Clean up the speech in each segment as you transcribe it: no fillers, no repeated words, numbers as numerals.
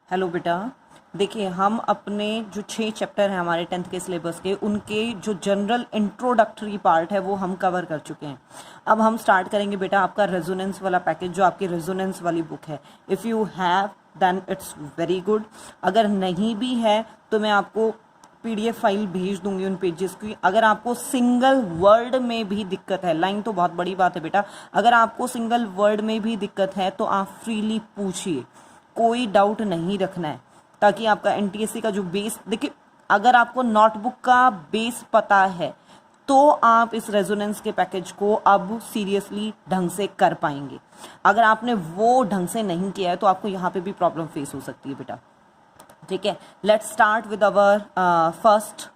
Hello बेटा, देखिए हम अपने जो 6 चैप्टर हैं हमारे 10th के सिलेबस के, उनके जो जनरल इंट्रोडक्टरी पार्ट है वो हम कवर कर चुके हैं। अब हम स्टार्ट करेंगे बेटा आपका रेजोनेंस वाला पैकेज, जो आपकी रेजोनेंस वाली बुक है। If you have then it's very good, अगर नहीं भी है तो मैं आपको पीडीएफ फाइल भेज दूंगी उन पेजेस की। अगर आपको सिंगल वर्ड में भी दिक्कत है, लाइन तो बहुत बड़ी बात है बेटा, अगर आपको सिंगल वर्ड में भी दिक्कत है तो आप फ्रीली पूछिए, कोई डाउट नहीं रखना है, ताकि आपका एनटीएससी का जो बेस, देखिए अगर आपको नोटबुक का बेस पता है तो आप इस रेजोनेंस के पैकेज को अब सीरियसली ढंग से कर पाएंगे। अगर आपने वो ढंग से नहीं किया है तो आपको यहाँ पे भी प्रॉब्लम फेस हो सकती है बेटा। ठीक है, let's start with our first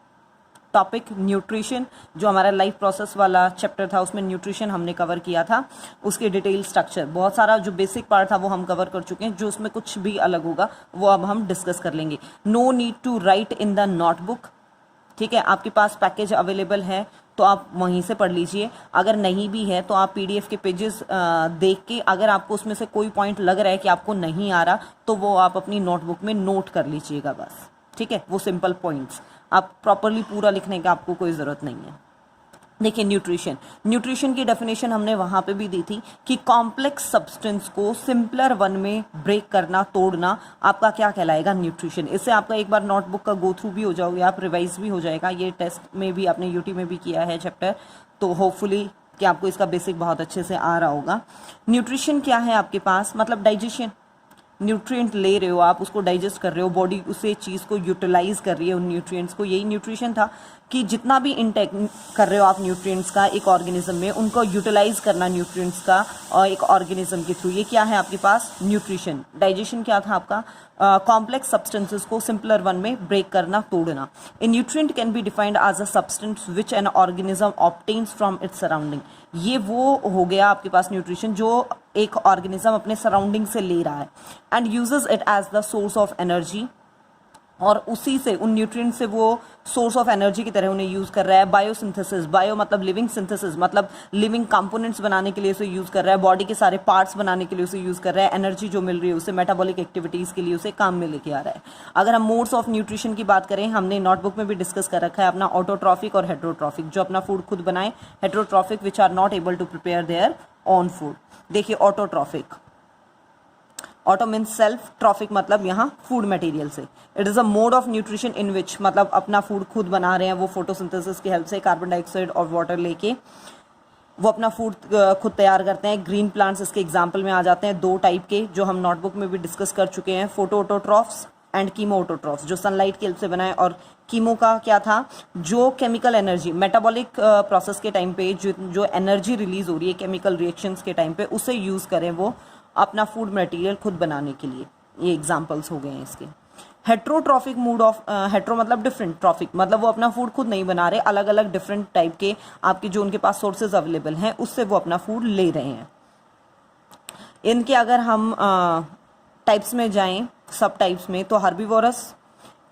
topic, nutrition. जो हमारा लाइफ प्रोसेस वाला चैप्टर था उसमें न्यूट्रिशन हमने कवर किया था, उसके डिटेल स्ट्रक्चर, बहुत सारा जो बेसिक पार्ट था वो हम कवर कर चुके हैं। जो उसमें कुछ भी अलग होगा वो अब हम डिस्कस कर लेंगे। No need to write in the notebook. ठीक है, आपके पास पैकेज अवेलेबल है तो आप वहीं से पढ़ लीजिए। अगर नहीं भी है तो आप पीडीएफ के पेजेस देख के, अगर आपको उसमें से कोई पॉइंट लग रहा है कि आपको नहीं आ रहा तो वो आप अपनी नोटबुक में नोट कर लीजिएगा बस। ठीक है, वो सिंपल पॉइंट्स, आप प्रॉपरली पूरा लिखने की आपको कोई ज़रूरत नहीं है। देखिए न्यूट्रिशन की डेफिनेशन हमने वहाँ पे भी दी थी कि कॉम्प्लेक्स सब्सटेंस को सिंपलर वन में ब्रेक करना, तोड़ना, आपका क्या कहलाएगा, न्यूट्रिशन। इससे आपका एक बार नोटबुक का गो थ्रू भी हो जाओगे, आप रिवाइज भी हो जाएगा। ये टेस्ट में भी आपने यूटी में भी किया है चैप्टर, तो होपफुली कि आपको इसका बेसिक बहुत अच्छे से आ रहा होगा। न्यूट्रिशन क्या है आपके पास, मतलब डाइजेशन, न्यूट्रिएंट ले रहे हो आप, उसको डाइजेस्ट कर रहे हो, बॉडी उसे चीज़ को यूटिलाइज कर रही है उन न्यूट्रिएंट्स को। यही न्यूट्रिशन था कि जितना भी इनटेक कर रहे हो आप न्यूट्रिएंट्स का एक ऑर्गेनिज्म में, उनको यूटिलाइज करना न्यूट्रिएंट्स का और एक ऑर्गेनिज्म के थ्रू, ये क्या है आपके पास, न्यूट्रिशन। डाइजेशन क्या था आपका, कॉम्प्लेक्स सब्सटेंसेस को सिंपलर वन में ब्रेक करना, तोड़ना। A nutrient can be defined as a substance which an organism obtains from its surrounding. ये वो हो गया आपके पास न्यूट्रिशन जो एक ऑर्गेनिज्म अपने सराउंडिंग से ले रहा है, and uses it as the source of energy, और उसी से, उन न्यूट्रिएंट से वो सोर्स ऑफ एनर्जी की तरह उन्हें यूज़ कर रहा है। बायोसिंथेसिस, बायो मतलब लिविंग, सिंथेसिस मतलब लिविंग कंपोनेंट्स बनाने के लिए उसे यूज़ कर रहा है, बॉडी के सारे पार्ट्स बनाने के लिए उसे यूज़ कर रहा है। एनर्जी जो मिल रही है उसे मेटाबॉलिक एक्टिविटीज़ के लिए उसे काम में लेके आ रहा है। अगर हम मोड्स ऑफ न्यूट्रिशन की बात करें, हमने नोटबुक में भी डिस्कस कर रखा है अपना ऑटोट्रॉफिक और हेट्रोट्रॉफिक, जो अपना फूड खुद बनाए, heterotrophic which are not able to prepare their own food. देखिए autotrophic, auto means self, trophic मतलब यहाँ फूड मटेरियल से। It is a mode of nutrition in which, मतलब अपना फूड खुद बना रहे हैं वो, फोटोसिंथेसिस की हेल्प से कार्बन डाइऑक्साइड और वाटर लेके वो अपना फूड खुद तैयार करते हैं। ग्रीन प्लांट्स इसके एग्जाम्पल में आ जाते हैं, 2 टाइप के, जो हम नोटबुक में भी डिस्कस कर चुके हैं, photo autotrophs and chemo autotrophs, जो सनलाइट की हेल्प से बनाए। और कीमो का क्या था, जो केमिकल एनर्जी, मेटाबॉलिक प्रोसेस के टाइम पे जो एनर्जी रिलीज हो रही है केमिकल रिएक्शंस के टाइम पे, उसे यूज़ करें वो अपना फूड मटेरियल खुद बनाने के लिए। ये एग्जांपल्स हो गए हैं इसके। हेट्रोट्रॉफिक मूड ऑफ, हेट्रो मतलब डिफरेंट, ट्रॉफिक मतलब वो अपना फूड खुद नहीं बना रहे, अलग अलग डिफरेंट टाइप के आपके जो उनके पास सोर्सेज अवेलेबल हैं उससे वो अपना फूड ले रहे हैं। इनके अगर हम टाइप्स में जाएं, सब टाइप्स में, तो हर्बीवोरस,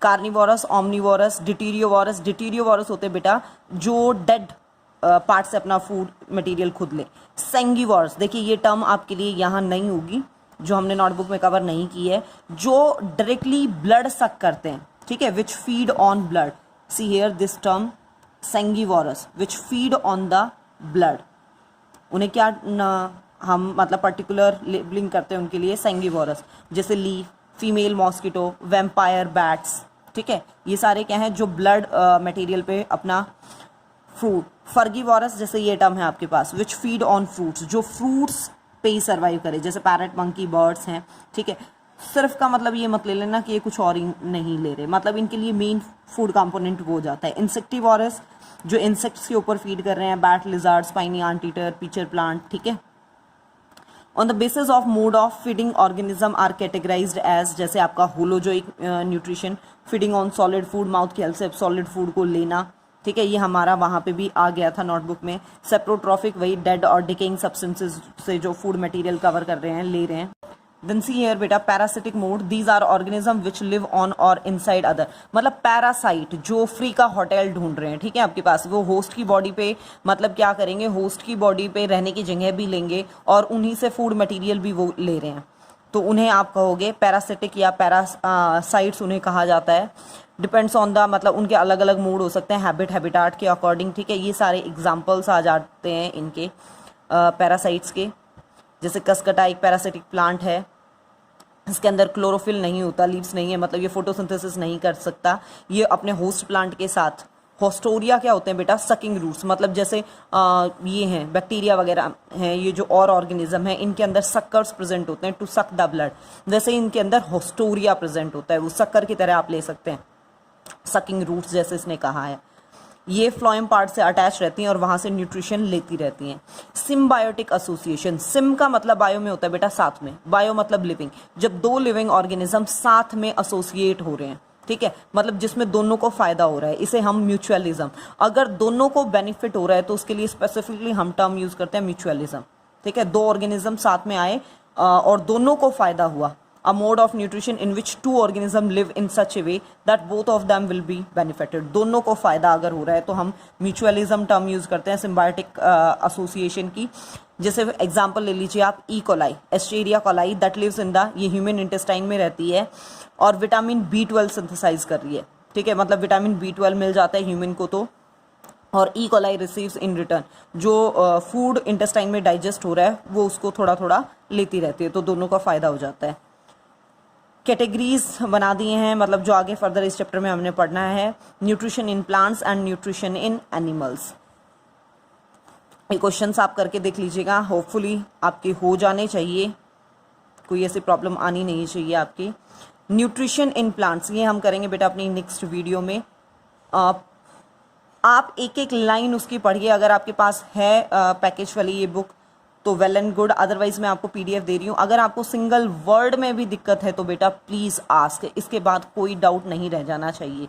कार्निवोरस, ओमनिवोरस, डिटीरियोवोरस। डिटीरियोवोरस होते बेटा जो डेड पार्ट से अपना फूड मटेरियल खुद ले। सेंगिवोरस, देखिए ये टर्म आपके लिए यहाँ नहीं होगी, जो हमने नोटबुक में कवर नहीं की है, जो डायरेक्टली ब्लड सक करते हैं। ठीक है, which feed on blood, see here this term sanguivorous, which feed on the blood. उन्हें क्या हम मतलब पर्टिकुलर लेबलिंग करते हैं उनके लिए, सेंगिवोरस, जैसे leaf, female mosquito, vampire bats. ठीक है, ये सारे क्या हैं, जो ब्लड मटेरियल पे अपना फ्रूट। फर्गीवोरस, जैसे ये टर्म है आपके पास, विच फीड ऑन फ्रूट्स, जो फ्रूट्स पे ही सर्वाइव करे, जैसे पैरट, मंकी, बर्ड्स हैं। ठीक है, सिर्फ का मतलब ये मत ले लेना कि ये कुछ और ही नहीं ले रहे, मतलब इनके लिए मेन फूड कंपोनेंट वो हो जाता है। इंसेक्टिवोरस, जो इंसेक्ट्स के ऊपर फीड कर रहे हैं, bat, lizard, spiny anteater, pitcher plant. ठीक है, on the basis of mode of feeding organism are categorized as, जैसे आपका holozoic nutrition, feeding on solid food, mouth की हेल्प से सॉलिड फूड को लेना। ठीक है, ये हमारा वहाँ पे भी आ गया था नोटबुक में। सेप्रोट्रॉफिक, वही डेड और डिकेइंग सब्सटेंसेस से जो फूड मटेरियल कवर कर रहे हैं, ले रहे हैं। देन सी हियर बेटा parasitic mode, these are organism which live on और इनसाइड अदर, मतलब पैरासाइट जो फ्री का होटल ढूंढ रहे हैं। ठीक है, आपके पास वो होस्ट की बॉडी पे, मतलब क्या करेंगे, होस्ट की बॉडी पे रहने की जगह भी लेंगे और उन्हीं से फूड मटेरियल भी वो ले रहे हैं। तो उन्हें आप कहोगे पैरासिटिक या पैरासाइट्स उन्हें कहा जाता है। डिपेंड्स ऑन द मतलब उनके अलग अलग मूड हो सकते हैं हैबिटाट के अकॉर्डिंग, ठीक है। ये सारे एग्जाम्पल्स आ जाते हैं इनके पैरासाइट्स के। जैसे कसकटा एक पैरासिटिक प्लांट है, इसके अंदर क्लोरोफिल नहीं होता, लीव्स नहीं है, मतलब ये फोटोसिंथेसिस नहीं कर सकता। ये अपने होस्ट प्लांट के साथ, होस्टोरिया क्या होते हैं बेटा, सकिंग रूट्स, मतलब जैसे ये हैं बैक्टीरिया वगैरह हैं, ये जो और ऑर्गेनिज्म है इनके अंदर सक्कर्स प्रेजेंट होते हैं टू सक द ब्लड, वैसे इनके अंदर होस्टोरिया प्रेजेंट होता है, वो सक्कर की तरह आप ले सकते हैं, सकिंग रूट्स जैसे इसने कहा है। ये फ्लोएम पार्ट से अटैच रहती हैं और वहां से न्यूट्रिशन लेती रहती हैं। सिम्बायोटिक एसोसिएशन, सिम का मतलब बायो में होता है बेटा साथ में, बायो मतलब लिविंग, जब दो लिविंग ऑर्गेनिज्म साथ में एसोसिएट हो रहे हैं, ठीक है, मतलब जिसमें दोनों को फायदा हो रहा है, इसे हम म्यूचुअलिज्म, अगर दोनों को बेनिफिट हो रहा है तो उसके लिए स्पेसिफिकली हम टर्म यूज करते हैं म्यूचुअलिज्म, ठीक है। दो ऑर्गेनिज्म साथ में आए और दोनों को फायदा हुआ, a mode of nutrition in which two organisms live in such a way that both of them will be benefited, दोनों को फायदा अगर हो रहा है तो हम म्यूचुअलिज्म टर्म यूज करते हैं सिम्बायोटिक एसोसिएशन की। जैसे एग्जांपल ले लीजिए आप E coli, Escherichia coli that lives in the, ये ह्यूमन इंटेस्टाइन में रहती है और विटामिन B12 सिंथेसाइज कर रही है, ठीक है, मतलब विटामिन B12 मिल जाता है ह्यूमन को तो, और E coli receives in return जो फूड इंटेस्टाइन में डाइजेस्ट हो रहा है वो उसको थोड़ा थोड़ा लेती रहती है, तो दोनों का फायदा हो जाता है। कैटेगरीज बना दिए हैं, मतलब जो आगे फर्दर इस चैप्टर में हमने पढ़ना है, nutrition in plants and nutrition in animals. ये क्वेश्चंस आप करके देख लीजिएगा, होपफुली आपके हो जाने चाहिए, कोई ऐसी प्रॉब्लम आनी नहीं चाहिए आपकी। न्यूट्रिशन इन प्लांट्स ये हम करेंगे बेटा अपनी नेक्स्ट वीडियो में। आप एक एक लाइन उसकी पढ़िए, अगर आपके पास है पैकेज वाली ये बुक तो वेल एंड गुड, अदरवाइज मैं आपको PDF दे रही हूँ। अगर आपको सिंगल वर्ड में भी दिक्कत है तो बेटा प्लीज़ आस्क, इसके बाद कोई डाउट नहीं रह जाना चाहिए,